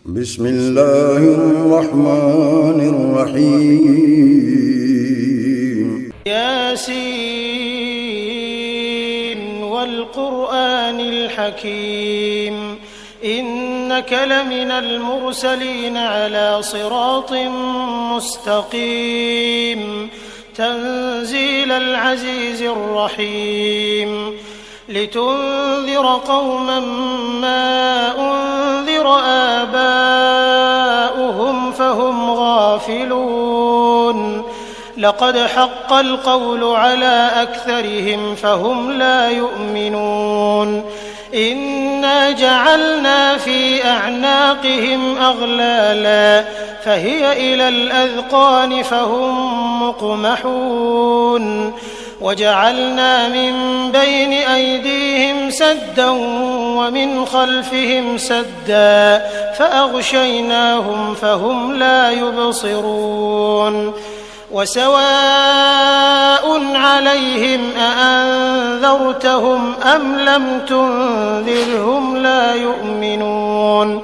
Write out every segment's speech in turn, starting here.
بسم الله الرحمن الرحيم ياسين والقرآن الحكيم إنك لمن المرسلين على صراط مستقيم تنزيل العزيز الرحيم لتنذر قوما ما أنذر آباؤهم فهم غافلون لقد حق القول على أكثرهم فهم لا يؤمنون إنا جعلنا في أعناقهم أغلالا فهي إلى الأذقان فهم مقمحون وجعلنا من بين أيديهم سدا ومن خلفهم سدا فأغشيناهم فهم لا يبصرون وسواء عليهم أأنذرتهم أم لم تنذرهم لا يؤمنون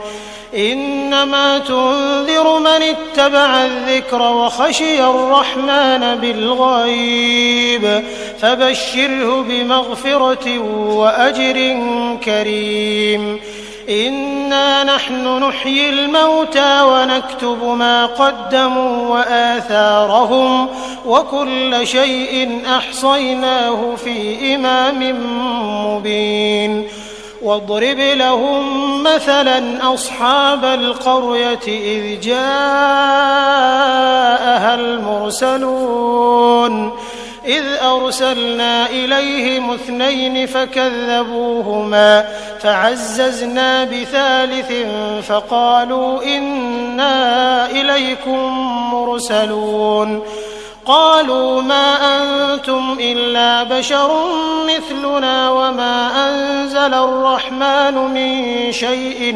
إنما تنذر من اتبع الذكر وخشي الرحمن بالغيب فبشره بمغفرة وأجر كريم إنا نحن نحيي الموتى ونكتب ما قدموا وآثارهم وكل شيء أحصيناه في إمام مبين واضرب لهم مثلا أصحاب القرية إذ جاءها المرسلون إذ أرسلنا إليهم 2 فكذبوهما فعززنا بثالث فقالوا إنا إليكم مرسلون قالوا ما أنتم إلا بشر مثلنا وما أنزل الرحمن من شيء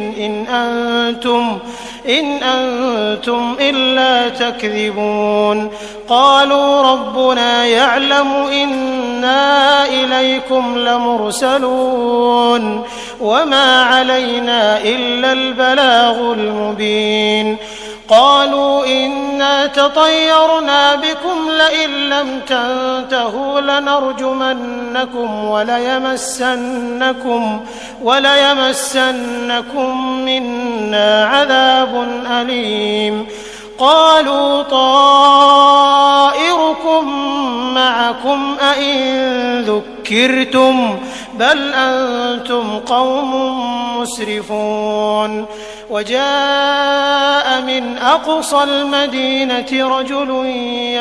إن أنتم إلا تكذبون قالوا ربنا يعلم إنا إليكم لمرسلون وما علينا إلا البلاغ المبين قالوا إنا تطيرنا بكم لئن لم تنتهوا لنرجمنكم وليمسنكم منا عذاب أليم قالوا طائركم معكم أئن ذكرتم بل أنتم قوم مسرفون وجاء من أقصى المدينة رجل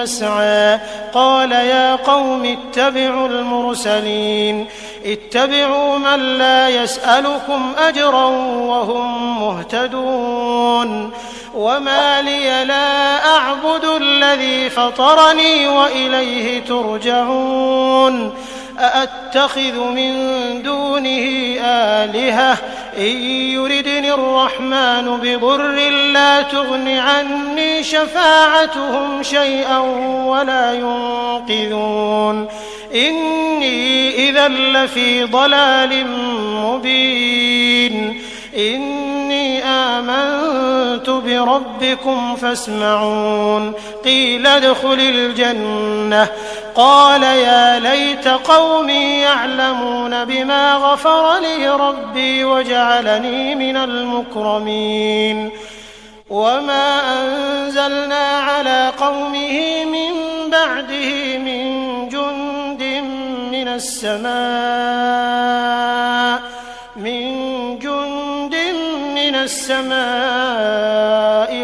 يسعى قال يا قوم اتبعوا المرسلين اتبعوا من لا يسألكم أجرا وهم مهتدون وما لي لا أعبد الذي فطرني وإليه ترجعون أأتخذ من دونه آلهة إن يردني الرحمن بضر لا تغن عني شفاعتهم شيئا ولا ينقذون إني إذا لفي ضلال مبين إني آمنت بربكم فاسمعون قيل ادخل الجنة قال يا ليت قومي يعلمون بما غفر لي ربي وجعلني من المكرمين وما أنزلنا على قومه من بعده من جند من السماء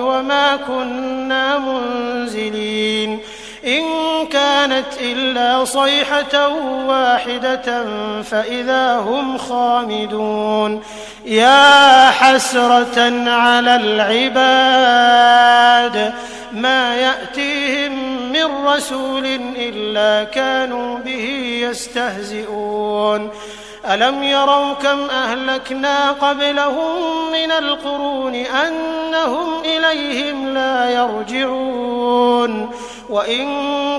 وما كنا منزلين إن كانت إلا صيحة واحدة فإذا هم خامدون يا حسرة على العباد ما يأتيهم من رسول إلا كانوا به يستهزئون ألم يروا كم أهلكنا قبلهم من القرون أنهم إليهم لا يرجعون وإن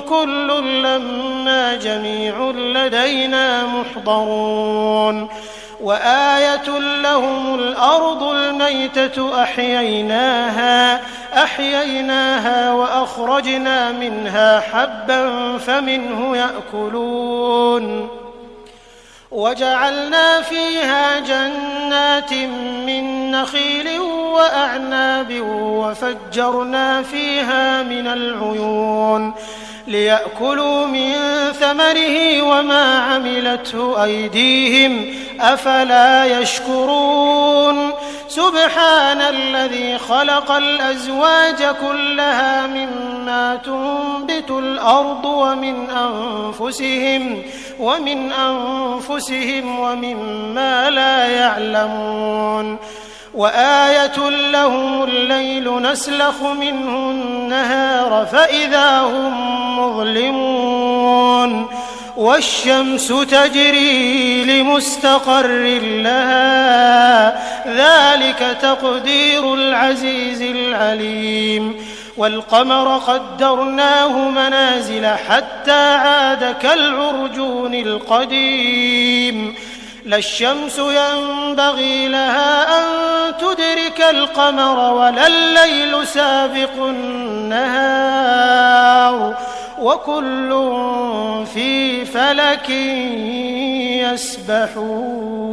كل لما جميع لدينا محضرون وآية لهم الأرض الميتة أحييناها وأخرجنا منها حبا فمنه يأكلون وجعلنا فيها جنات من نخيل وأعناب وفجرنا فيها من العيون ليأكلوا من ثمره وما عملته أيديهم أفلا يشكرون سبحان الذي خلق الأزواج كلها مما تنبت الأرض ومن أنفسهم ومما لا يعلمون وآية لهم الليل نسلخ منه النهار فإذا هم مظلمون والشمس تجري لمستقر لها ذلك تقدير العزيز العليم والقمر قدرناه منازل حتى عاد كالعرجون القديم لا الشمس ينبغي لها أن تدرك القمر ولا الليل سابق النهار وكل في فلك يسبحون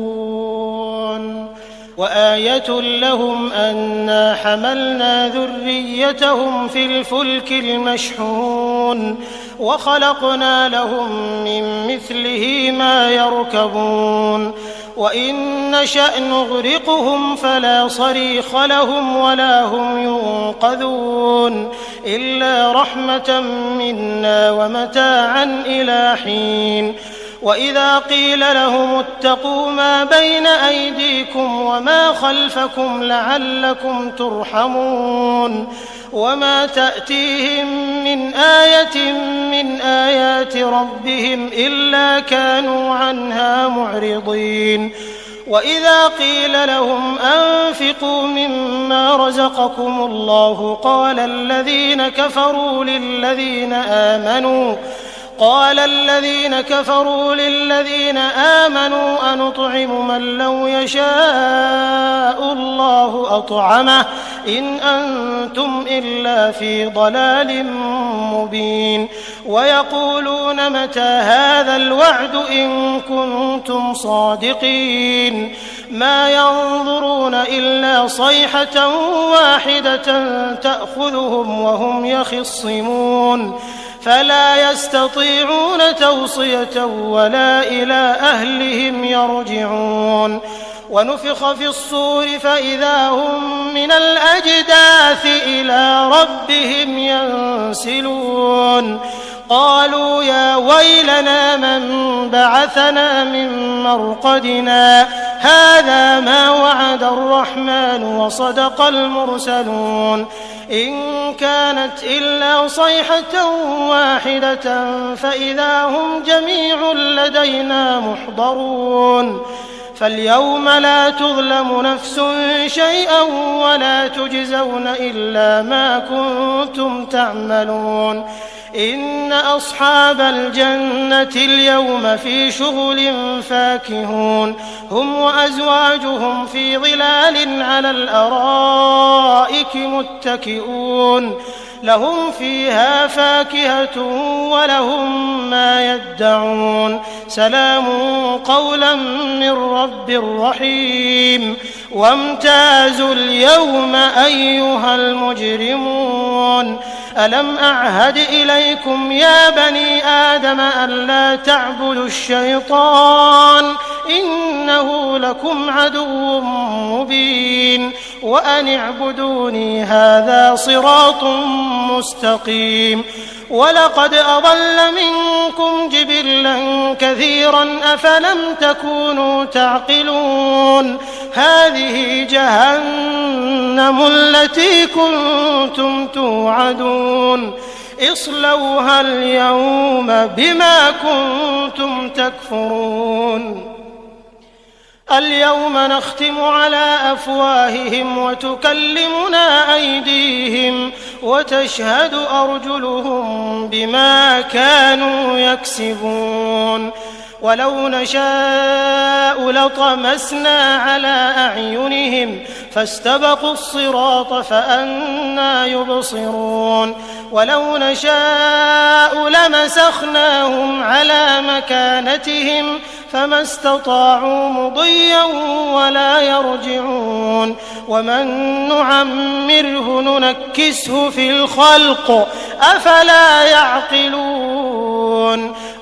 وآية لهم أنا حملنا ذريتهم في الفلك المشحون وخلقنا لهم من مثله ما يركبون وإن نشأ نغرقهم فلا صريخ لهم ولا هم ينقذون إلا رحمة منا ومتاعا إلى حين وإذا قيل لهم اتقوا ما بين أيديكم وما خلفكم لعلكم ترحمون وما تأتيهم من آية من آيات ربهم إلا كانوا عنها معرضين وإذا قيل لهم أنفقوا مما رزقكم الله قال الذين كفروا للذين آمنوا أنطعم من لو يشاء الله أطعمه إن أنتم إلا في ضلال مبين ويقولون متى هذا الوعد إن كنتم صادقين ما ينظرون إلا صيحة واحدة تأخذهم وهم يخصمون فلا يستطيعون توصية ولا إلى أهلهم يرجعون ونفخ في الصور فإذا هم من الأجداث إلى ربهم ينسلون قالوا يا ويلنا من بعثنا من مرقدنا هذا ما وعد الرحمن وصدق المرسلون إن كانت إلا صيحة واحدة فإذا هم جميع لدينا محضرون فاليوم لا تظلم نفس شيئا ولا تجزون إلا ما كنتم تعملون إن أصحاب الجنة اليوم في شغل فاكهون هم وأزواجهم في ظلال على الأرائك متكئون لهم فيها فاكهة ولهم ما يدعون سلام قولا من رب رحيم وامتازوا اليوم أيها المجرمون ألم أعهد إليكم يا بني آدم ألا تعبدوا الشيطان إنه لكم عدو مبين وأن اعبدوني هذا صراط مستقيم ولقد أضل منكم جبلا كثيرا أفلم تكونوا تعقلون هذه جهنم التي كنتم توعدون اصلوها اليوم بما كنتم تكفرون اليوم نختم على أفواههم وتكلمنا أيديهم وتشهد أرجلهم بما كانوا يكسبون ولو نشاء لطمسنا على أعينهم فاستبقوا الصراط فأنى يبصرون ولو نشاء لمسخناهم على مكانتهم فما استطاعوا مضيا ولا يرجعون ومن نعمره ننكسه في الخلق أفلا يعقلون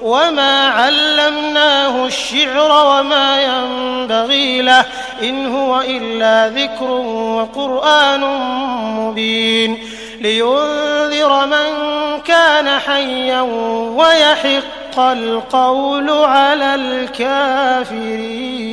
وما علمناه الشعر وما ينبغي له إن هو إلا ذكر وقرآن مبين لينذر من كان حيا ويحق القول على الكافرين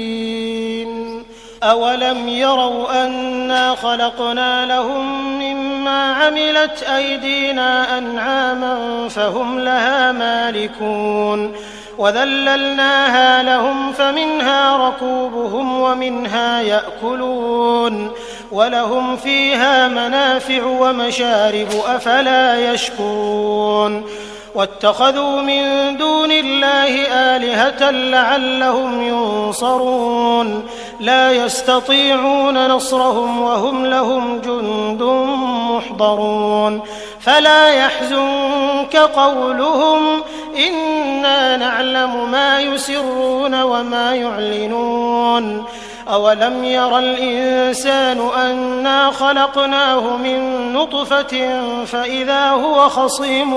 أولم يروا أنا خلقنا لهم مما عملت أيدينا أنعاما فهم لها مالكون وذللناها لهم فمنها ركوبهم ومنها يأكلون ولهم فيها منافع ومشارب أفلا يشكرون واتخذوا من دون الله آلهة لعلهم ينصرون لا يستطيعون نصرهم وهم لهم جند محضرون فلا يحزنك قولهم إنا نعلم ما يسرون وما يعلنون أولم ير الإنسان أنا خلقناه من نطفة فإذا هو خصيم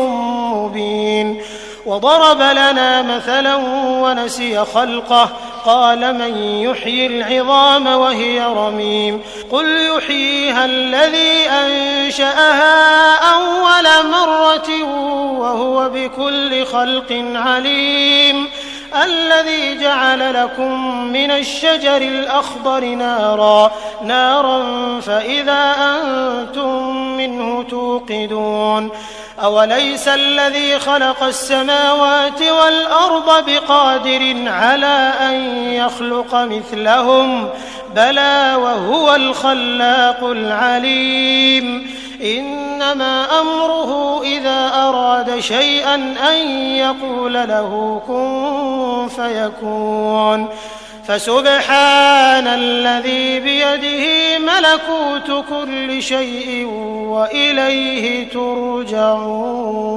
مبين وضرب لنا مثلا ونسي خلقه قال من يحيي العظام وهي رميم قل يحييها الذي أنشأها أول مرة وهو بكل خلق عليم الذي جعل لكم من الشجر الأخضر نارا فإذا أنتم منه توقدون أوليس الذي خلق السماوات والأرض بقادر على أن يخلق مثلهم بلى وهو الخلاق العليم إنما أمره إذا أراد شيئا أن يقول له كن فيكون فسبحان الذي بيده ملكوت كل شيء وإليه ترجعون